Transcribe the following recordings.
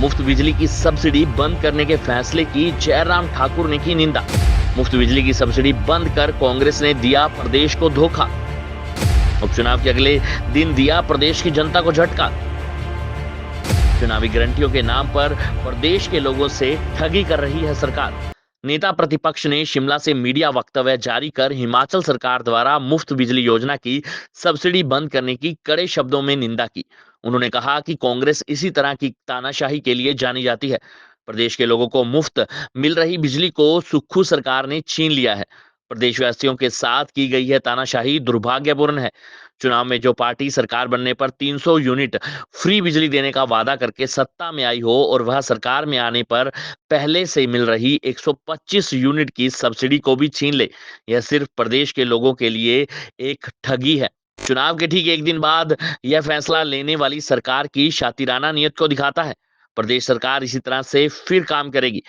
मुफ्त बिजली की सब्सिडी बंद करने के फैसले की जयराम ठाकुर ने की निंदा। मुफ्त बिजली की सब्सिडी बंद कर कांग्रेस ने दिया प्रदेश को धोखा। उपचुनाव के अगले दिन दिया प्रदेश की जनता को झटका। चुनावी गारंटियों के नाम पर प्रदेश के लोगों से ठगी कर रही है सरकार। नेता प्रतिपक्ष ने शिमला से मीडिया वक्तव्य जारी कर हिमाचल सरकार द्वारा मुफ्त बिजली योजना की सब्सिडी बंद करने की कड़े शब्दों में निंदा की। उन्होंने कहा कि कांग्रेस इसी तरह की तानाशाही के लिए जानी जाती है। प्रदेश के लोगों को मुफ्त मिल रही बिजली को सुक्खू सरकार ने छीन लिया है। प्रदेशवासियों के साथ की गई है तानाशाही दुर्भाग्यपूर्ण है। चुनाव में जो पार्टी सरकार बनने पर 300 यूनिट फ्री बिजली देने का वादा करके सत्ता में आई हो और वह सरकार में आने पर पहले से मिल रही 125 यूनिट की सब्सिडी को भी छीन ले, यह सिर्फ प्रदेश के लोगों के लिए एक ठगी है। चुनाव के ठीक एक दिन बाद यह फैसला लेने वाली सरकार की शातिराना नीयत को दिखाता है। प्रदेश सरकार इसी तरह से फिर काम करेगी।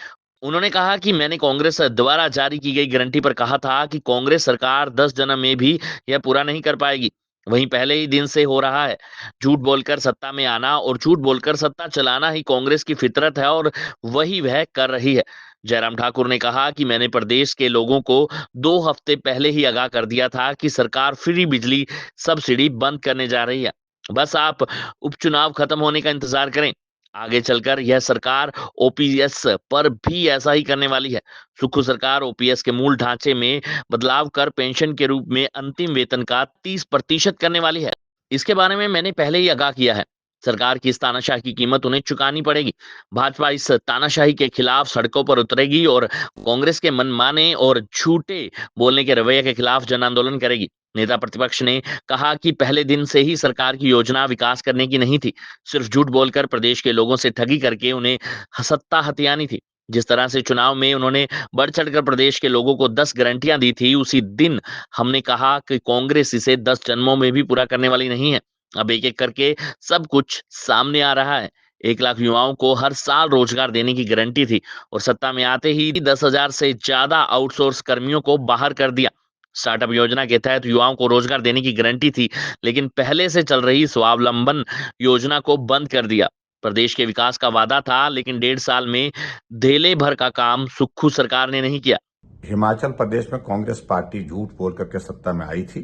उन्होंने कहा कि मैंने कांग्रेस द्वारा जारी की गई गारंटी पर कहा था कि कांग्रेस सरकार 10 जन्म में भी यह पूरा नहीं कर पाएगी। वहीं पहले ही दिन से हो रहा है। झूठ बोलकर सत्ता में आना और झूठ बोलकर सत्ता चलाना ही कांग्रेस की फितरत है और वही वह कर रही है। जयराम ठाकुर ने कहा कि मैंने प्रदेश के लोगों को 2 हफ्ते पहले ही आगाह कर दिया था कि सरकार फ्री बिजली सब्सिडी बंद करने जा रही है। बस आप उपचुनाव खत्म होने का इंतजार करें। आगे चलकर यह सरकार ओपीएस पर भी ऐसा ही करने वाली है। सुक्खू सरकार ओपीएस के मूल ढांचे में बदलाव कर पेंशन के रूप में अंतिम वेतन का 30% करने वाली है। इसके बारे में मैंने पहले ही आगाह किया है। सरकार की इस तानाशाही की कीमत उन्हें चुकानी पड़ेगी। भाजपा इस तानाशाही के खिलाफ सड़कों पर उतरेगी और कांग्रेस के मनमाने और झूठे बोलने के रवैये के खिलाफ जन आंदोलन करेगी। नेता प्रतिपक्ष ने कहा कि पहले दिन से ही सरकार की योजना विकास करने की नहीं थी, सिर्फ झूठ बोलकर प्रदेश के लोगों से ठगी करके उन्हें सत्ता हथियानी थी। जिस तरह से चुनाव में उन्होंने बढ़ चढ़कर प्रदेश के लोगों को 10 गारंटियां दी थी, उसी दिन हमने कहा कि कांग्रेस इसे 10 जन्मों में भी पूरा करने वाली नहीं है। अब एक एक करके सब कुछ सामने आ रहा है। 1 लाख युवाओं को हर साल रोजगार देने की गारंटी थी और सत्ता में आते ही 10,000 से ज्यादा आउटसोर्स कर्मियों को बाहर कर दिया। स्टार्टअप योजना के तहत युवाओं को रोजगार देने की गारंटी थी, लेकिन पहले से चल रही स्वावलंबन योजना को बंद कर दिया। प्रदेश के विकास का वादा था, लेकिन 1.5 साल में धेले भर का काम सुक्खू सरकार ने नहीं किया। हिमाचल प्रदेश में कांग्रेस पार्टी झूठ बोल करके सत्ता में आई थी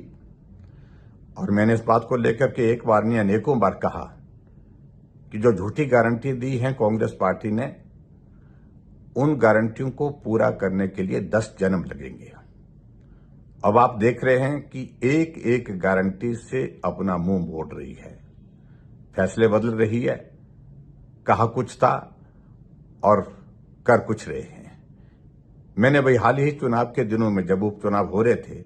और मैंने इस बात को लेकर के एक बार नहीं अनेकों बार कहा कि जो झूठी गारंटी दी है कांग्रेस पार्टी ने, उन गारंटियों को पूरा करने के लिए 10 जन्म लगेंगे। अब आप देख रहे हैं कि एक एक गारंटी से अपना मुंह मोड़ रही है, फैसले बदल रही है, कहा कुछ था और कर कुछ रहे हैं। मैंने भाई हाल ही चुनाव के दिनों में जब उपचुनाव हो रहे थे,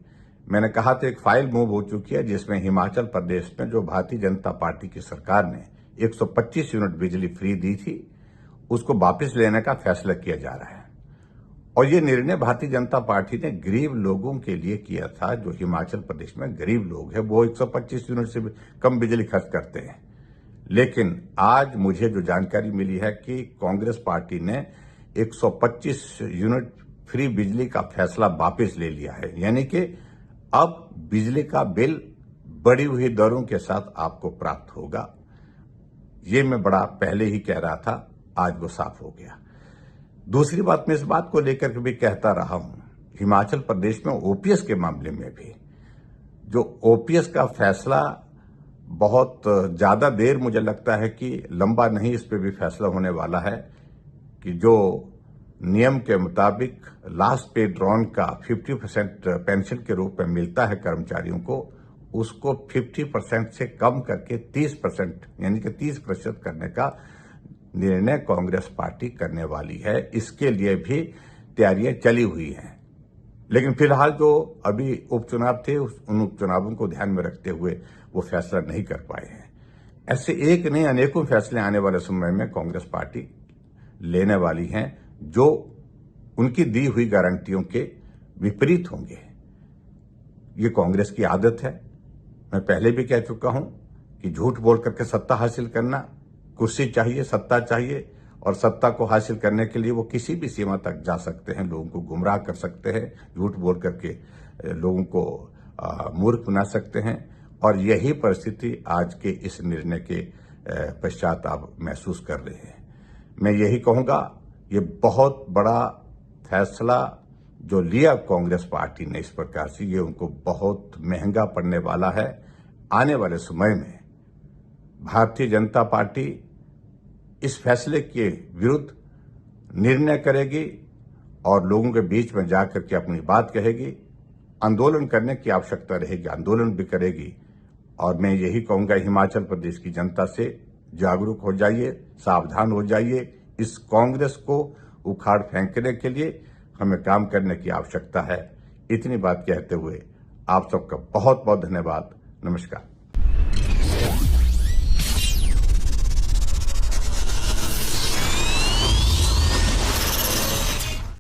मैंने कहा था एक फाइल मूव हो चुकी है जिसमें हिमाचल प्रदेश में जो भारतीय जनता पार्टी की सरकार ने 125 यूनिट बिजली फ्री दी थी, उसको वापस लेने का फैसला किया जा रहा है। और ये निर्णय भारतीय जनता पार्टी ने गरीब लोगों के लिए किया था। जो हिमाचल प्रदेश में गरीब लोग हैं वो 125 यूनिट से कम बिजली खर्च करते हैं। लेकिन आज मुझे जो जानकारी मिली है कि कांग्रेस पार्टी ने 125 यूनिट फ्री बिजली का फैसला वापस ले लिया है, यानी कि अब बिजली का बिल बढ़ी हुई दरों के साथ आपको प्राप्त होगा। ये मैं बड़ा पहले ही कह रहा था, आज वो साफ हो गया। दूसरी बात, मैं इस बात को लेकर के भी कहता रहा हूं, हिमाचल प्रदेश में ओपीएस के मामले में भी जो ओपीएस का फैसला बहुत ज्यादा देर मुझे लगता है कि लंबा नहीं, इस पे भी फैसला होने वाला है कि जो नियम के मुताबिक लास्ट पे ड्रॉन का 50% पेंशन के रूप में मिलता है कर्मचारियों को, उसको 50% से कम करके 30% यानी कि 30% करने का निर्णय कांग्रेस पार्टी करने वाली है। इसके लिए भी तैयारियां चली हुई हैं, लेकिन फिलहाल जो अभी उपचुनाव थे उन उपचुनावों को ध्यान में रखते हुए वो फैसला नहीं कर पाए हैं। ऐसे एक नहीं अनेकों फैसले आने वाले समय में कांग्रेस पार्टी लेने वाली हैं जो उनकी दी हुई गारंटियों के विपरीत होंगे। ये कांग्रेस की आदत है। मैं पहले भी कह चुका हूं कि झूठ बोल करके सत्ता हासिल करना, कुर्सी चाहिए, सत्ता चाहिए, और सत्ता को हासिल करने के लिए वो किसी भी सीमा तक जा सकते हैं, लोगों को गुमराह कर सकते हैं, झूठ बोल करके लोगों को मूर्ख बना सकते हैं। और यही परिस्थिति आज के इस निर्णय के पश्चात आप महसूस कर रहे हैं। मैं यही कहूंगा, ये बहुत बड़ा फैसला जो लिया कांग्रेस पार्टी ने इस प्रकार से, ये उनको बहुत महंगा पड़ने वाला है। आने वाले समय में भारतीय जनता पार्टी इस फैसले के विरुद्ध निर्णय करेगी और लोगों के बीच में जाकर के अपनी बात कहेगी। आंदोलन करने की आवश्यकता रहेगी, आंदोलन भी करेगी। और मैं यही कहूंगा, हिमाचल प्रदेश की जनता से जागरूक हो जाइए, सावधान हो जाइए। इस कांग्रेस को उखाड़ फेंकने के लिए हमें काम करने की आवश्यकता है। इतनी बात कहते हुए आप सबका बहुत बहुत धन्यवाद। नमस्कार।